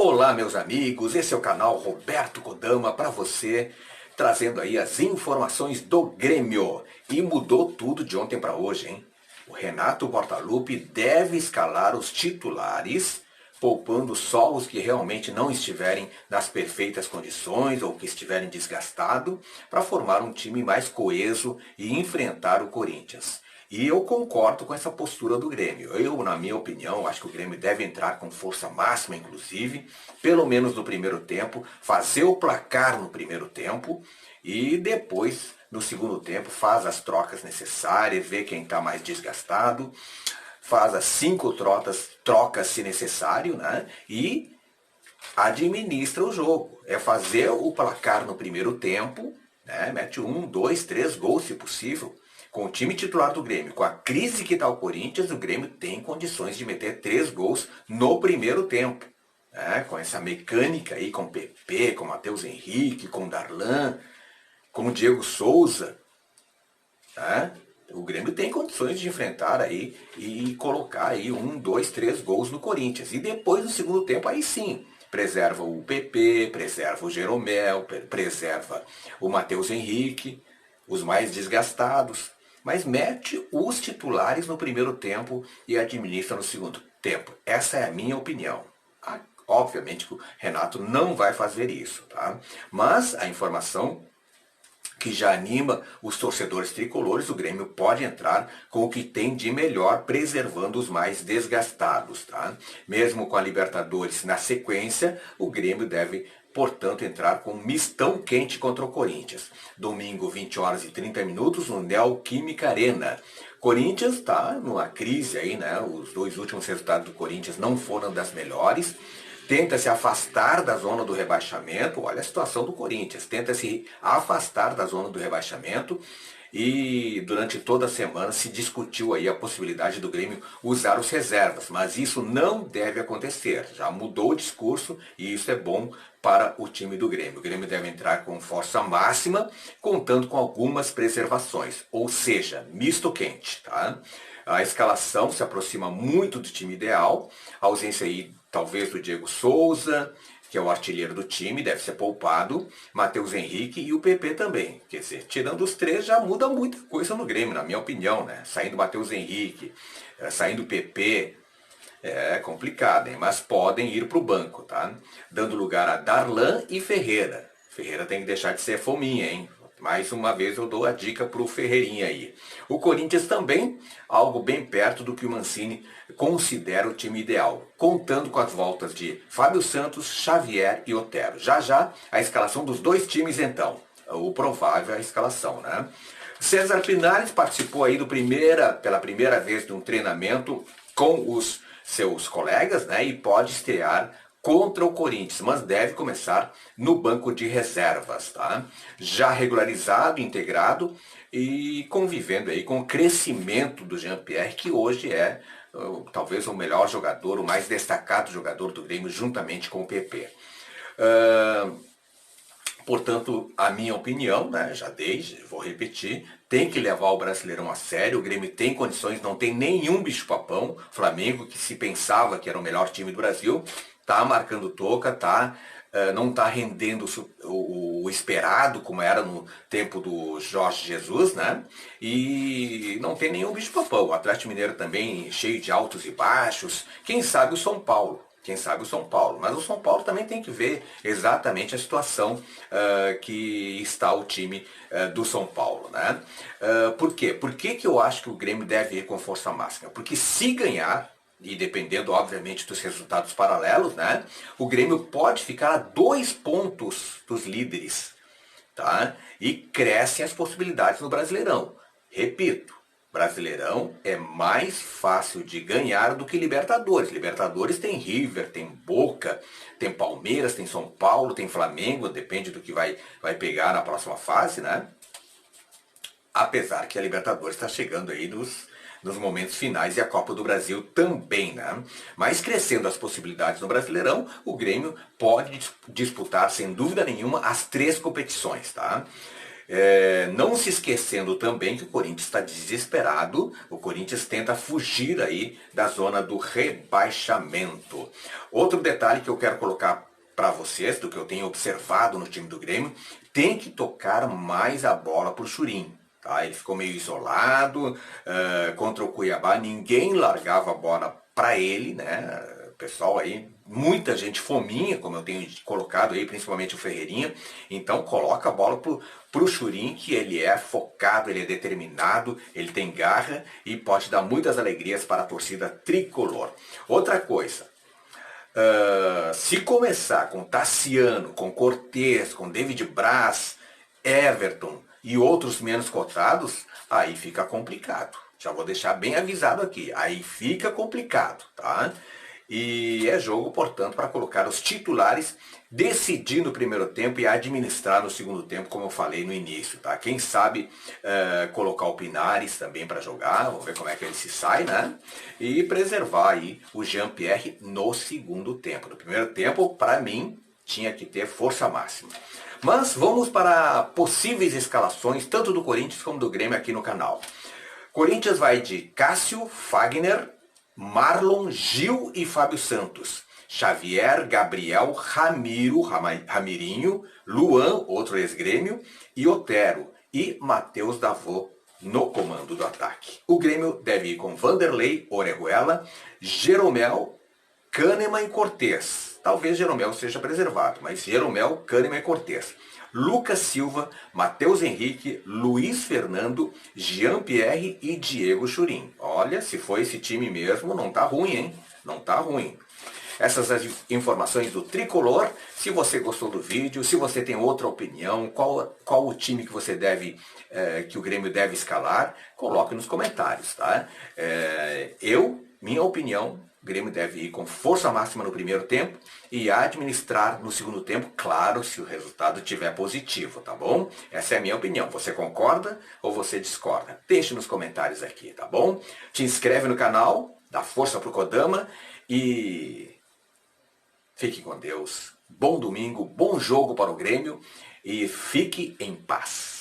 Olá, meus amigos, esse é o canal Roberto Kodama para você, trazendo aí as informações do Grêmio. E mudou tudo de ontem para hoje, hein? O Renato Portaluppi deve escalar os titulares, poupando só os que realmente não estiverem nas perfeitas condições ou que estiverem desgastados, para formar um time mais coeso e enfrentar o Corinthians. E eu concordo com essa postura do Grêmio. Eu, na minha opinião, acho que o Grêmio deve entrar com força máxima, inclusive, pelo menos no primeiro tempo, fazer o placar no primeiro tempo e depois, no segundo tempo, faz as trocas necessárias, vê quem está mais desgastado, faz as 5 trocas se necessário, né? E administra o jogo. É fazer o placar no primeiro tempo, né? Mete 1, 2, 3 gols, se possível. Com o time titular do Grêmio, com a crise que está o Corinthians, o Grêmio tem condições de meter 3 gols no primeiro tempo. Né? Com essa mecânica aí, com o PP, com o Matheus Henrique, com o Darlan, com o Diego Souza. Né? O Grêmio tem condições de enfrentar aí e colocar aí 1, 2, 3 gols no Corinthians. E depois, no segundo tempo, aí sim, preserva o PP, preserva o Jeromel, preserva o Matheus Henrique, os mais desgastados. Mas mete os titulares no primeiro tempo e administra no segundo tempo. Essa é a minha opinião. Obviamente que o Renato não vai fazer isso, tá? Mas a informação que já anima os torcedores tricolores, o Grêmio pode entrar com o que tem de melhor, preservando os mais desgastados, tá? Mesmo com a Libertadores na sequência, o Grêmio deve, portanto, entrar com um mistão quente contra o Corinthians. Domingo, 20 horas e 30 minutos, no Neoquímica Arena. Corinthians está numa crise aí, né? Os 2 últimos resultados do Corinthians não foram das melhores. Tenta se afastar da zona do rebaixamento. Olha a situação do Corinthians. Tenta se afastar da zona do rebaixamento. E durante toda a semana se discutiu aí a possibilidade do Grêmio usar os reservas. Mas isso não deve acontecer. Já mudou o discurso e isso é bom para o time do Grêmio. O Grêmio deve entrar com força máxima, contando com algumas preservações. Ou seja, misto quente, tá? A escalação se aproxima muito do time ideal. A ausência aí talvez do Diego Souza, que é o artilheiro do time, deve ser poupado, Matheus Henrique e o PP também. Quer dizer, tirando os 3 já muda muita coisa no Grêmio, na minha opinião, né? Saindo Matheus Henrique, saindo o PP, é complicado, hein? Mas podem ir para o banco, tá? Dando lugar a Darlan e Ferreira. Ferreira tem que deixar de ser fominha, hein? Mais uma vez eu dou a dica para o Ferreirinha aí. O Corinthians também, algo bem perto do que o Mancini considera o time ideal, contando com as voltas de Fábio Santos, Xavier e Otero. Já a escalação dos 2 times então, o provável é a escalação, né? César Pinares participou aí pela primeira vez de um treinamento com os seus colegas, né? E pode estrear contra o Corinthians, mas deve começar no banco de reservas, tá? Já regularizado, integrado e convivendo aí com o crescimento do Jean-Pierre, que hoje é talvez o melhor jogador, o mais destacado jogador do Grêmio, juntamente com o PP. Portanto, a minha opinião, né, já vou repetir, tem que levar o Brasileirão a sério, o Grêmio tem condições, não tem nenhum bicho-papão. Flamengo, que se pensava que era o melhor time do Brasil, tá marcando toca, não tá rendendo o esperado, como era no tempo do Jorge Jesus, né? E não tem nenhum bicho-papão. O Atlético Mineiro também cheio de altos e baixos. Quem sabe o São Paulo. Mas o São Paulo também tem que ver exatamente a situação que está o time do São Paulo, né? Por quê? Por que eu acho que o Grêmio deve ir com força máxima? Porque se ganhar, e dependendo, obviamente, dos resultados paralelos, né? O Grêmio pode ficar a 2 pontos dos líderes, tá? E crescem as possibilidades no Brasileirão. Repito, Brasileirão é mais fácil de ganhar do que Libertadores. Libertadores tem River, tem Boca, tem Palmeiras, tem São Paulo, tem Flamengo, depende do que vai pegar na próxima fase, né? Apesar que a Libertadores está chegando aí nos momentos finais e a Copa do Brasil também, né? Mas crescendo as possibilidades no Brasileirão, o Grêmio pode disputar, sem dúvida nenhuma, as 3 competições, tá? Não se esquecendo também que o Corinthians está desesperado, o Corinthians tenta fugir aí da zona do rebaixamento. Outro detalhe que eu quero colocar para vocês, do que eu tenho observado no time do Grêmio, tem que tocar mais a bola para o Churin. Tá? Ele ficou meio isolado, contra o Cuiabá ninguém largava a bola para ele, né? Pessoal aí, muita gente fominha, como eu tenho colocado aí, principalmente o Ferreirinha. Então coloca a bola pro Churin, que ele é focado, ele é determinado, ele tem garra e pode dar muitas alegrias para a torcida tricolor. Outra coisa, se começar com Tassiano, com Cortez, com David Braz, Everton e outros menos cotados, aí fica complicado. Já vou deixar bem avisado aqui, aí fica complicado, tá? E é jogo, portanto, para colocar os titulares, decidir no primeiro tempo e administrar no segundo tempo, como eu falei no início, tá? Quem sabe colocar o Pinares também para jogar, vamos ver como é que ele se sai, né? E preservar aí o Jean-Pierre no segundo tempo. No primeiro tempo, para mim, tinha que ter força máxima. Mas vamos para possíveis escalações, tanto do Corinthians como do Grêmio aqui no canal. Corinthians vai de Cássio, Fagner, Marlon, Gil e Fábio Santos. Xavier, Gabriel, Ramirinho, Luan, outro ex-grêmio, e Otero e Matheus Davô no comando do ataque. O Grêmio deve ir com Vanderlei, Orejuela, Jeromel, Kahneman e Cortez. Talvez Jeromel seja preservado, mas Jeromel, Kahneman e Cortez. Lucas Silva, Matheus Henrique, Luiz Fernando, Jean-Pierre e Diego Churin. Olha, se for esse time mesmo, não tá ruim, hein? Não tá ruim. Essas as informações do Tricolor. Se você gostou do vídeo, se você tem outra opinião, qual o time que você que o Grêmio deve escalar, coloque nos comentários, tá? Minha opinião, o Grêmio deve ir com força máxima no primeiro tempo e administrar no segundo tempo, claro, se o resultado estiver positivo, tá bom? Essa é a minha opinião. Você concorda ou você discorda? Deixe nos comentários aqui, tá bom? Te inscreve no canal, dá força pro Kodama e fique com Deus. Bom domingo, bom jogo para o Grêmio e fique em paz.